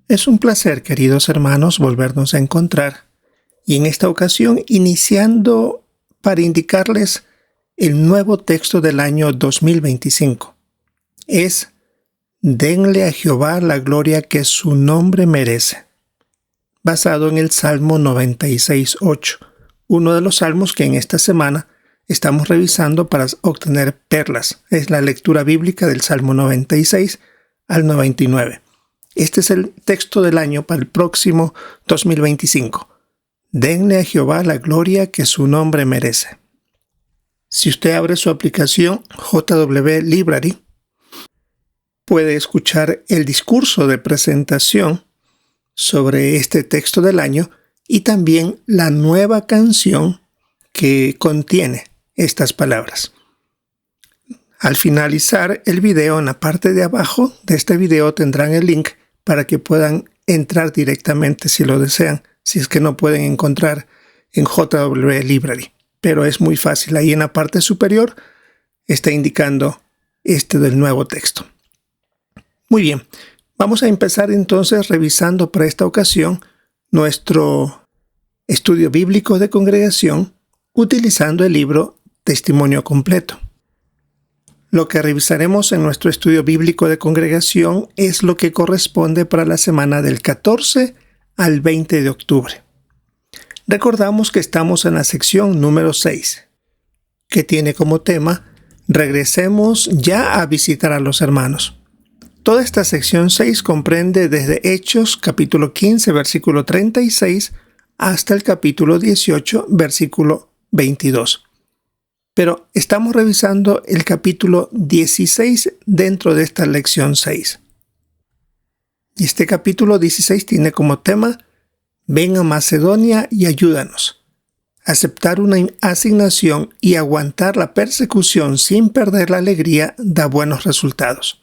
Es un placer, queridos hermanos, volvernos a encontrar y en esta ocasión iniciando para indicarles el nuevo texto del año 2025. Es Denle a Jehová la gloria que su nombre merece, basado en el Salmo 96:8, uno de los salmos que en esta semana estamos revisando para obtener perlas. Es la lectura bíblica del Salmo 96 al 99. Este es el texto del año para el próximo 2025. Denle a Jehová la gloria que su nombre merece. Si usted abre su aplicación JW Library, puede escuchar el discurso de presentación sobre este texto del año y también la nueva canción que contiene estas palabras. Al finalizar el video, en la parte de abajo de este video tendrán el link para que puedan entrar directamente si lo desean, si es que no pueden encontrar en JW Library. Pero es muy fácil, ahí en la parte superior está indicando este del nuevo texto. Muy bien, vamos a empezar entonces revisando para esta ocasión nuestro estudio bíblico de congregación utilizando el libro Testimonio Completo. Lo que revisaremos en nuestro estudio bíblico de congregación es lo que corresponde para la semana del 14 al 20 de octubre. Recordamos que estamos en la sección número 6, que tiene como tema Regresemos ya a visitar a los hermanos. Toda esta sección 6 comprende desde Hechos capítulo 15, versículo 36, hasta el capítulo 18, versículo 22. Pero estamos revisando el capítulo 16 dentro de esta lección 6. Y este capítulo 16 tiene como tema Ven a Macedonia y ayúdanos. Aceptar una asignación y aguantar la persecución sin perder la alegría da buenos resultados.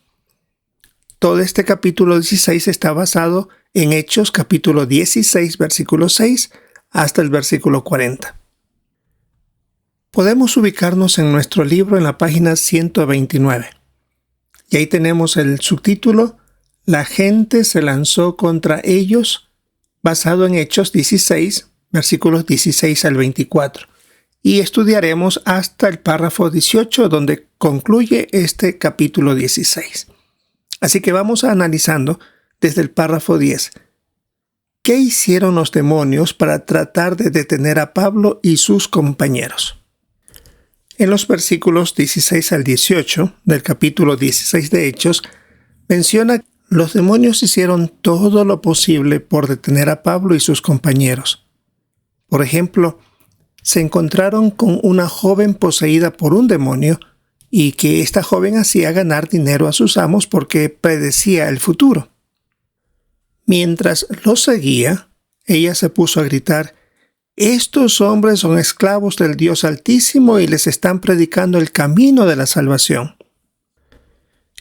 Todo este capítulo 16 está basado en Hechos capítulo 16, versículo 6 hasta el versículo 40. Podemos ubicarnos en nuestro libro en la página 129. Y ahí tenemos el subtítulo La gente se lanzó contra ellos, basado en Hechos 16, versículos 16 al 24. Y estudiaremos hasta el párrafo 18, donde concluye este capítulo 16. Así que vamos analizando desde el párrafo 10. ¿Qué hicieron los demonios para tratar de detener a Pablo y sus compañeros? En los versículos 16 al 18 del capítulo 16 de Hechos, menciona que los demonios hicieron todo lo posible por detener a Pablo y sus compañeros. Por ejemplo, se encontraron con una joven poseída por un demonio y que esta joven hacía ganar dinero a sus amos porque predecía el futuro. Mientras los seguía, ella se puso a gritar: Estos hombres son esclavos del Dios Altísimo y les están predicando el camino de la salvación.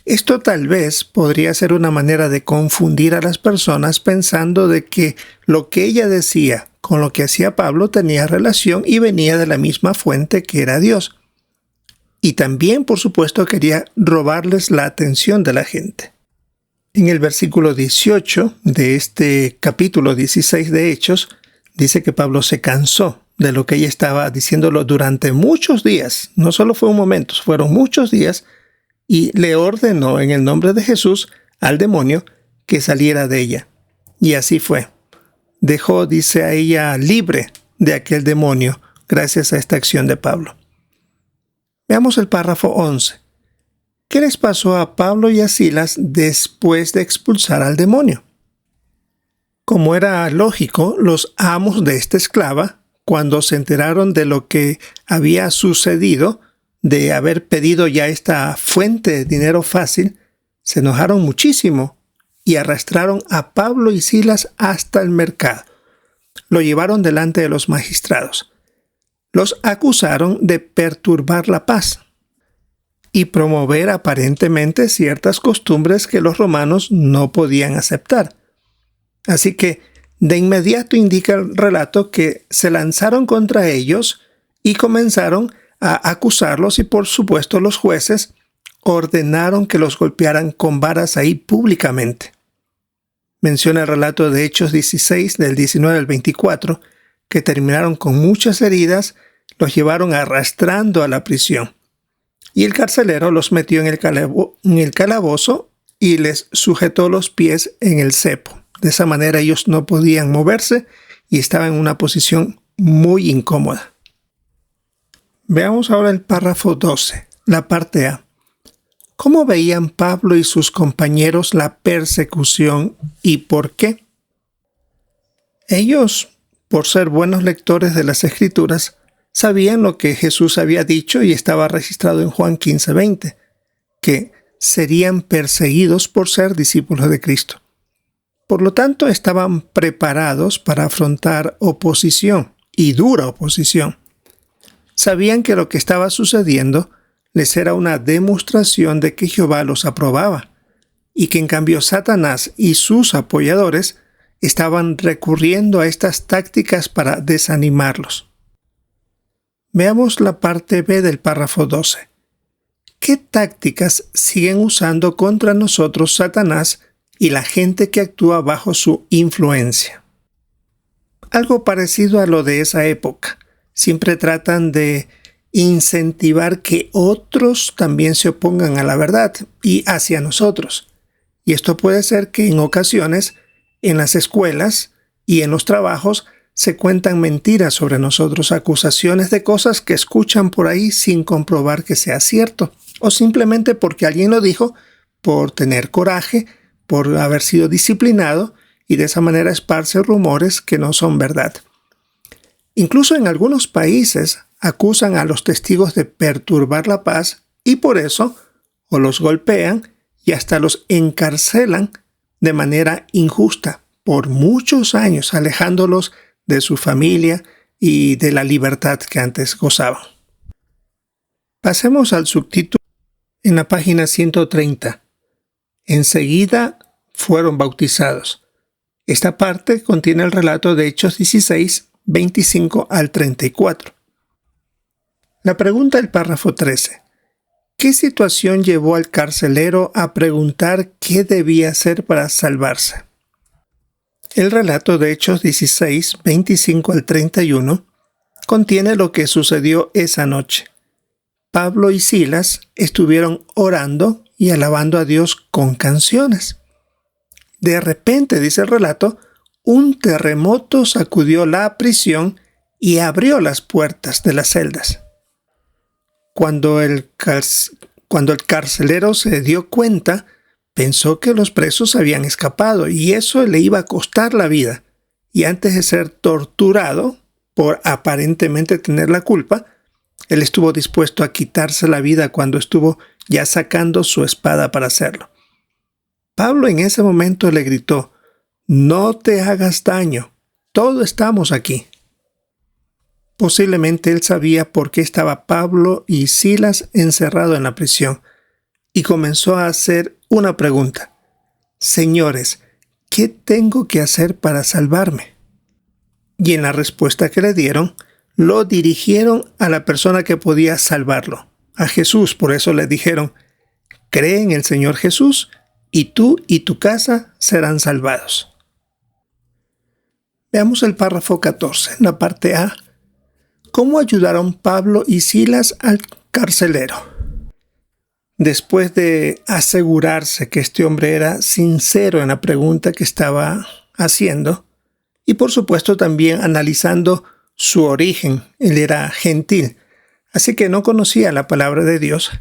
Esto tal vez podría ser una manera de confundir a las personas pensando de que lo que ella decía con lo que hacía Pablo tenía relación y venía de la misma fuente que era Dios. Y también, por supuesto, quería robarles la atención de la gente. En el versículo 18 de este capítulo 16 de Hechos, dice que Pablo se cansó de lo que ella estaba diciéndolo durante muchos días. No solo fue un momento, fueron muchos días, y le ordenó en el nombre de Jesús al demonio que saliera de ella. Y así fue. Dejó, dice, a ella libre de aquel demonio gracias a esta acción de Pablo. Veamos el párrafo 11. ¿Qué les pasó a Pablo y a Silas después de expulsar al demonio? Como era lógico, los amos de esta esclava, cuando se enteraron de lo que había sucedido, de haber pedido ya esta fuente de dinero fácil, se enojaron muchísimo y arrastraron a Pablo y Silas hasta el mercado. Lo llevaron delante de los magistrados. Los acusaron de perturbar la paz y promover aparentemente ciertas costumbres que los romanos no podían aceptar. Así que de inmediato indica el relato que se lanzaron contra ellos y comenzaron a acusarlos y por supuesto los jueces ordenaron que los golpearan con varas ahí públicamente. Menciona el relato de Hechos 16, del 19 al 24, que terminaron con muchas heridas, los llevaron arrastrando a la prisión. Y el carcelero los metió en el calabozo y les sujetó los pies en el cepo. De esa manera ellos no podían moverse y estaban en una posición muy incómoda. Veamos ahora el párrafo 12, la parte A. ¿Cómo veían Pablo y sus compañeros la persecución y por qué? Ellos, por ser buenos lectores de las Escrituras, sabían lo que Jesús había dicho y estaba registrado en Juan 15:20, que serían perseguidos por ser discípulos de Cristo. Por lo tanto, estaban preparados para afrontar oposición, y dura oposición. Sabían que lo que estaba sucediendo les era una demostración de que Jehová los aprobaba, y que en cambio Satanás y sus apoyadores estaban recurriendo a estas tácticas para desanimarlos. Veamos la parte B del párrafo 12. ¿Qué tácticas siguen usando contra nosotros Satanás y la gente que actúa bajo su influencia? Algo parecido a lo de esa época. Siempre tratan de incentivar que otros también se opongan a la verdad y hacia nosotros. Y esto puede ser que en ocasiones en las escuelas y en los trabajos se cuentan mentiras sobre nosotros, acusaciones de cosas que escuchan por ahí sin comprobar que sea cierto, o simplemente porque alguien lo dijo, por tener coraje, por haber sido disciplinado, y de esa manera esparce rumores que no son verdad. Incluso en algunos países acusan a los testigos de perturbar la paz y por eso o los golpean y hasta los encarcelan de manera injusta por muchos años, alejándolos de su familia y de la libertad que antes gozaban. Pasemos al subtítulo en la página 130. Enseguida fueron bautizados. Esta parte contiene el relato de Hechos 16, 25 al 34. La pregunta del párrafo 13. ¿Qué situación llevó al carcelero a preguntar qué debía hacer para salvarse? El relato de Hechos 16, 25 al 31 contiene lo que sucedió esa noche. Pablo y Silas estuvieron orando y alabando a Dios con canciones. De repente, dice el relato, un terremoto sacudió la prisión y abrió las puertas de las celdas. Cuando el carcelero se dio cuenta, pensó que los presos habían escapado y eso le iba a costar la vida. Y antes de ser torturado por aparentemente tener la culpa, él estuvo dispuesto a quitarse la vida cuando estuvo ya sacando su espada para hacerlo. Pablo en ese momento le gritó: «No te hagas daño, todos estamos aquí». Posiblemente él sabía por qué estaba Pablo y Silas encerrados en la prisión y comenzó a hacer una pregunta: «Señores, ¿qué tengo que hacer para salvarme?». Y en la respuesta que le dieron, lo dirigieron a la persona que podía salvarlo, a Jesús. Por eso le dijeron: «Cree en el Señor Jesús y tú y tu casa serán salvados». Veamos el párrafo 14, la parte A. ¿Cómo ayudaron Pablo y Silas al carcelero? Después de asegurarse que este hombre era sincero en la pregunta que estaba haciendo, y por supuesto también analizando su origen, él era gentil, así que no conocía la palabra de Dios,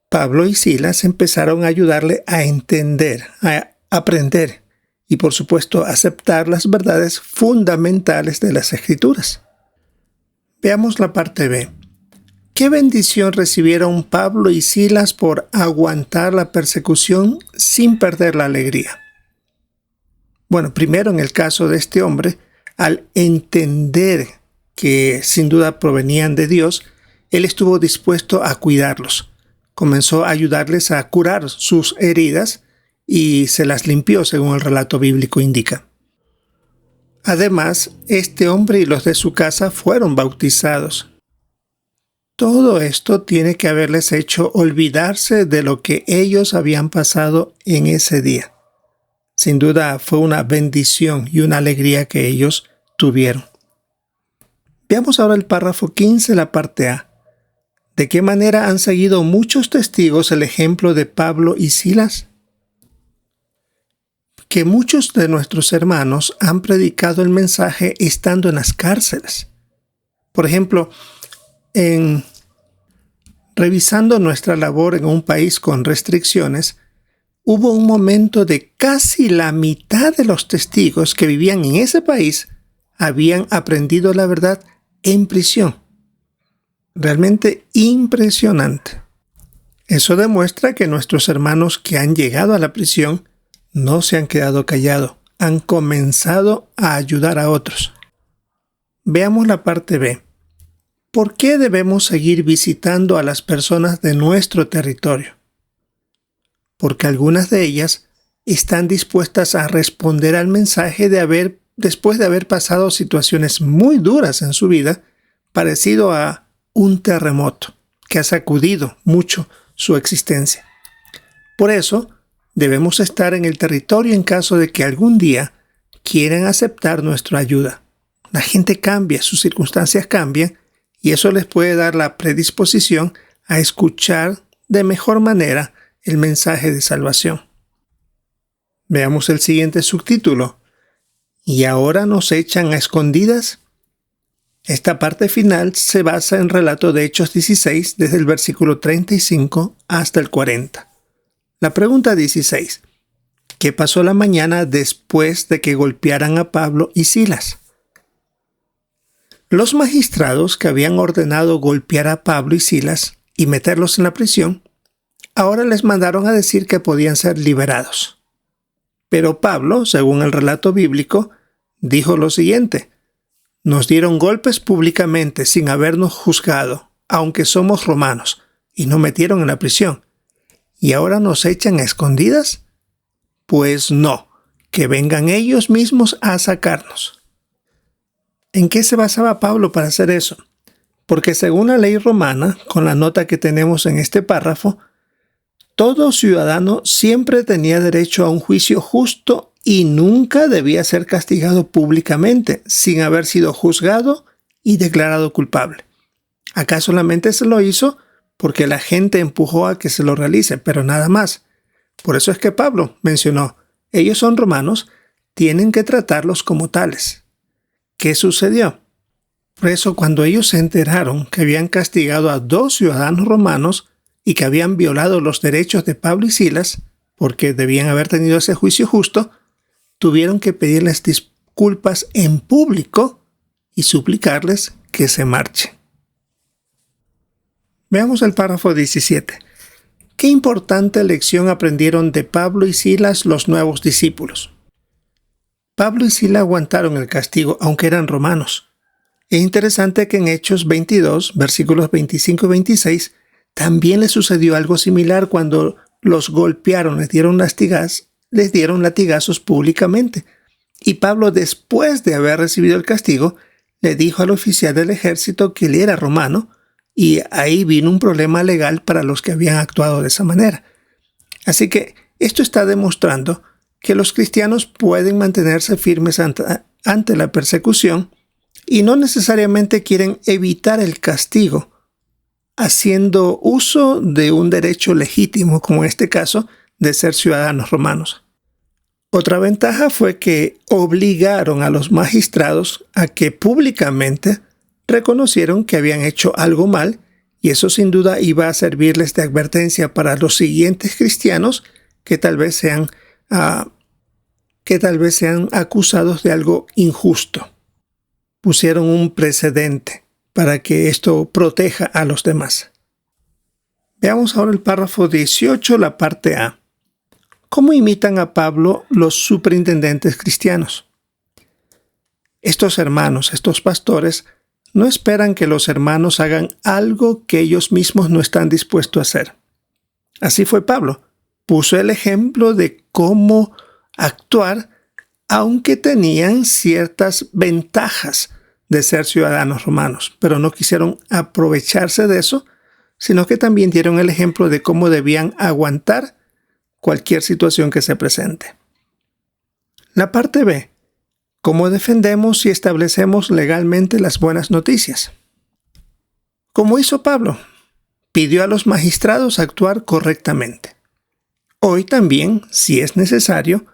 Pablo y Silas empezaron a ayudarle a entender, a aprender y por supuesto aceptar las verdades fundamentales de las Escrituras. Veamos la parte B. ¿Qué bendición recibieron Pablo y Silas por aguantar la persecución sin perder la alegría? Bueno, primero en el caso de este hombre, al entender que sin duda provenían de Dios, él estuvo dispuesto a cuidarlos. Comenzó a ayudarles a curar sus heridas y se las limpió según el relato bíblico indica. Además, este hombre y los de su casa fueron bautizados. Todo esto tiene que haberles hecho olvidarse de lo que ellos habían pasado en ese día. Sin duda fue una bendición y una alegría que ellos tuvieron. Veamos ahora el párrafo 15, la parte A. ¿De qué manera han seguido muchos testigos el ejemplo de Pablo y Silas? Que muchos de nuestros hermanos han predicado el mensaje estando en las cárceles. Por ejemplo, revisando nuestra labor en un país con restricciones, hubo un momento de casi la mitad de los testigos que vivían en ese país habían aprendido la verdad en prisión. Realmente impresionante. Eso demuestra que nuestros hermanos que han llegado a la prisión no se han quedado callados, han comenzado a ayudar a otros. Veamos la parte B. ¿Por qué debemos seguir visitando a las personas de nuestro territorio? Porque algunas de ellas están dispuestas a responder al mensaje después de haber pasado situaciones muy duras en su vida, parecido a un terremoto que ha sacudido mucho su existencia. Por eso, debemos estar en el territorio en caso de que algún día quieran aceptar nuestra ayuda. La gente cambia, sus circunstancias cambian, y eso les puede dar la predisposición a escuchar de mejor manera el mensaje de salvación. Veamos el siguiente subtítulo. ¿Y ahora nos echan a escondidas? Esta parte final se basa en el relato de Hechos 16, desde el versículo 35 hasta el 40. La pregunta 16. ¿Qué pasó la mañana después de que golpearan a Pablo y Silas? Los magistrados que habían ordenado golpear a Pablo y Silas y meterlos en la prisión, ahora les mandaron a decir que podían ser liberados. Pero Pablo, según el relato bíblico, dijo lo siguiente: nos dieron golpes públicamente sin habernos juzgado, aunque somos romanos, y nos metieron en la prisión. ¿Y ahora nos echan a escondidas? Pues no, que vengan ellos mismos a sacarnos. ¿En qué se basaba Pablo para hacer eso? Porque según la ley romana, con la nota que tenemos en este párrafo, todo ciudadano siempre tenía derecho a un juicio justo y nunca debía ser castigado públicamente sin haber sido juzgado y declarado culpable. Acá solamente se lo hizo porque la gente empujó a que se lo realice, pero nada más. Por eso es que Pablo mencionó, ellos son romanos, tienen que tratarlos como tales. ¿Qué sucedió? Por eso, cuando ellos se enteraron que habían castigado a 2 ciudadanos romanos y que habían violado los derechos de Pablo y Silas, porque debían haber tenido ese juicio justo, tuvieron que pedirles disculpas en público y suplicarles que se marchen. Veamos el párrafo 17. ¿Qué importante lección aprendieron de Pablo y Silas los nuevos discípulos? Pablo y Silas aguantaron el castigo, aunque eran romanos. Es interesante que en Hechos 22, versículos 25 y 26, también les sucedió algo similar cuando los golpearon, les dieron latigazos públicamente. Y Pablo, después de haber recibido el castigo, le dijo al oficial del ejército que él era romano, y ahí vino un problema legal para los que habían actuado de esa manera. Así que esto está demostrando que los cristianos pueden mantenerse firmes ante la persecución y no necesariamente quieren evitar el castigo, haciendo uso de un derecho legítimo, como en este caso, de ser ciudadanos romanos. Otra ventaja fue que obligaron a los magistrados a que públicamente reconocieron que habían hecho algo mal, y eso sin duda iba a servirles de advertencia para los siguientes cristianos que tal vez sean acusados de algo injusto. Pusieron un precedente para que esto proteja a los demás. Veamos ahora el párrafo 18, la parte A. ¿Cómo imitan a Pablo los superintendentes cristianos? Estos hermanos, estos pastores, no esperan que los hermanos hagan algo que ellos mismos no están dispuestos a hacer. Así fue Pablo. Puso el ejemplo de cómo actuar, aunque tenían ciertas ventajas de ser ciudadanos romanos, pero no quisieron aprovecharse de eso, sino que también dieron el ejemplo de cómo debían aguantar cualquier situación que se presente. La parte B. ¿Cómo defendemos y establecemos legalmente las buenas noticias? Como hizo Pablo, pidió a los magistrados actuar correctamente. Hoy también, si es necesario,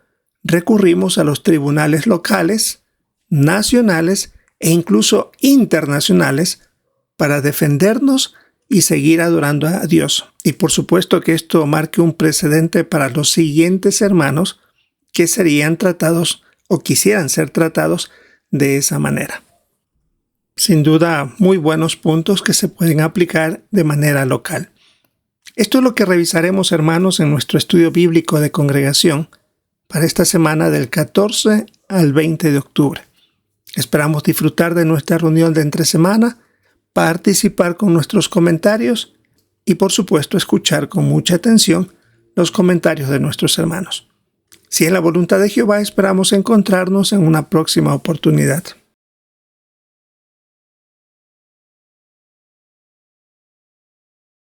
recurrimos a los tribunales locales, nacionales e incluso internacionales para defendernos y seguir adorando a Dios. Y por supuesto que esto marque un precedente para los siguientes hermanos que serían tratados o quisieran ser tratados de esa manera. Sin duda, muy buenos puntos que se pueden aplicar de manera local. Esto es lo que revisaremos, hermanos, en nuestro estudio bíblico de congregación para esta semana del 14 al 20 de octubre. Esperamos disfrutar de nuestra reunión de entre semana, participar con nuestros comentarios y, por supuesto, escuchar con mucha atención los comentarios de nuestros hermanos. Si es la voluntad de Jehová, esperamos encontrarnos en una próxima oportunidad.